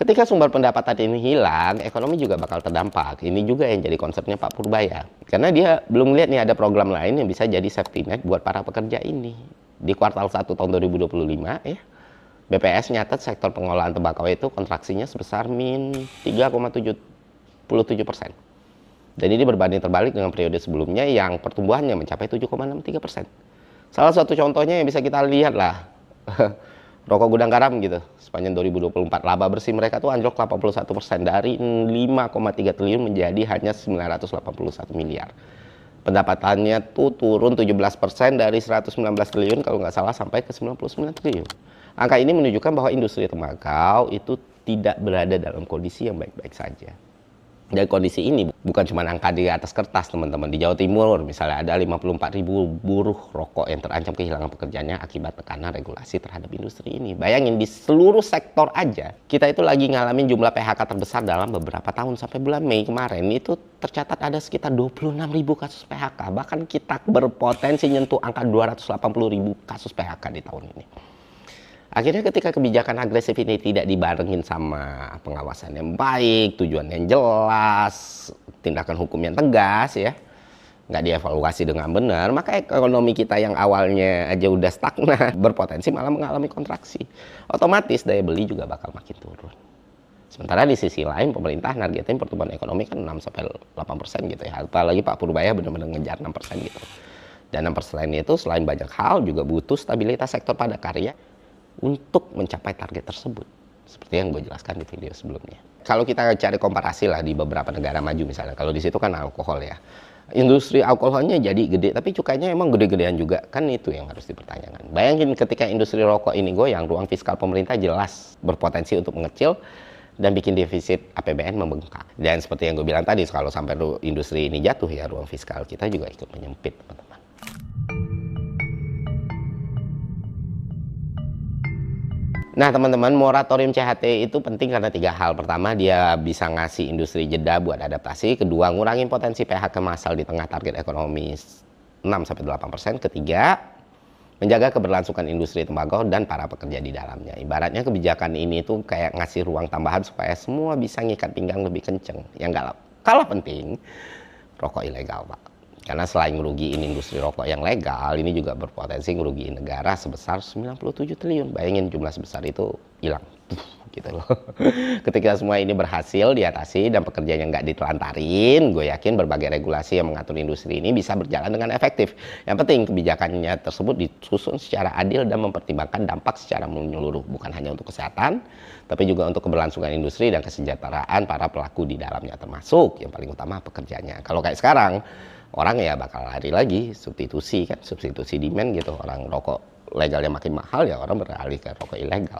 Ketika sumber pendapatan ini hilang, ekonomi juga bakal terdampak. Ini juga yang jadi concern-nya Pak Purbaya. Karena dia belum lihat nih ada program lain yang bisa jadi safety net buat para pekerja ini. Di kuartal 1 tahun 2025 ya, BPS nyatet sektor pengolahan tembakau itu kontraksinya sebesar min 3,77%. Dan ini berbanding terbalik dengan periode sebelumnya yang pertumbuhannya mencapai 7,63%. Salah satu contohnya yang bisa kita lihat lah, rokok gudang garam gitu, sepanjang 2024 laba bersih mereka tuh anjlok 81% dari 5,3 triliun menjadi hanya 981 miliar. Pendapatannya tuh turun 17% dari 119 triliun kalau nggak salah sampai ke 99 triliun. Angka ini menunjukkan bahwa industri tembakau itu tidak berada dalam kondisi yang baik-baik saja. Dan kondisi ini bukan cuma angka di atas kertas, teman-teman. Di Jawa Timur misalnya ada 54.000 buruh rokok yang terancam kehilangan pekerjaannya akibat tekanan regulasi terhadap industri ini. Bayangin di seluruh sektor aja, kita itu lagi ngalamin jumlah PHK terbesar dalam beberapa tahun. Sampai bulan Mei kemarin itu tercatat ada sekitar 26.000 kasus PHK. Bahkan kita berpotensi nyentuh angka 280.000 kasus PHK di tahun ini. Akhirnya ketika kebijakan agresif ini tidak dibarengin sama pengawasan yang baik, tujuan yang jelas, tindakan hukum yang tegas ya, nggak dievaluasi dengan benar, maka ekonomi kita yang awalnya aja udah stagnan, berpotensi malah mengalami kontraksi. Otomatis daya beli juga bakal makin turun. Sementara di sisi lain pemerintah nargetin pertumbuhan ekonomi kan 6-8% gitu ya, apalagi Pak Purbaya benar-benar ngejar 6% gitu. Dan 6% itu selain banyak hal juga butuh stabilitas sektor padat karya untuk mencapai target tersebut, seperti yang gue jelaskan di video sebelumnya. Kalau kita cari komparasi lah di beberapa negara maju misalnya, kalau di situ kan alkohol ya, industri alkoholnya jadi gede, tapi cukainya emang gede-gedean juga, kan itu yang harus dipertanyakan. Bayangin ketika industri rokok ini goyang, ruang fiskal pemerintah jelas berpotensi untuk mengecil dan bikin defisit APBN membengkak. Dan seperti yang gue bilang tadi, kalau sampai industri ini jatuh ya, ruang fiskal kita juga ikut menyempit, teman-teman. Nah teman-teman, moratorium CHT itu penting karena 3 hal. Pertama, dia bisa ngasih industri jeda buat adaptasi. Kedua, ngurangin potensi PHK massal di tengah target ekonomi 6-8%. Ketiga, menjaga keberlangsungan industri tembakau dan para pekerja di dalamnya. Ibaratnya kebijakan ini tuh kayak ngasih ruang tambahan supaya semua bisa ngikat pinggang lebih kenceng. Yang gak kalah penting, rokok ilegal, Pak. Karena selain ngerugiin industri rokok yang legal, ini juga berpotensi ngerugiin negara sebesar 97 triliun. Bayangin jumlah sebesar itu hilang. Gitu loh. Ketika semua ini berhasil diatasi dan pekerjanya nggak ditelantarin, gue yakin berbagai regulasi yang mengatur industri ini bisa berjalan dengan efektif. Yang penting kebijakannya tersebut disusun secara adil dan mempertimbangkan dampak secara menyeluruh. Bukan hanya untuk kesehatan, tapi juga untuk keberlangsungan industri dan kesejahteraan para pelaku di dalamnya, termasuk yang paling utama pekerjanya. Kalau kayak sekarang, orang ya bakal lari lagi, substitusi demand gitu. Orang rokok legalnya makin mahal ya orang beralih ke rokok ilegal.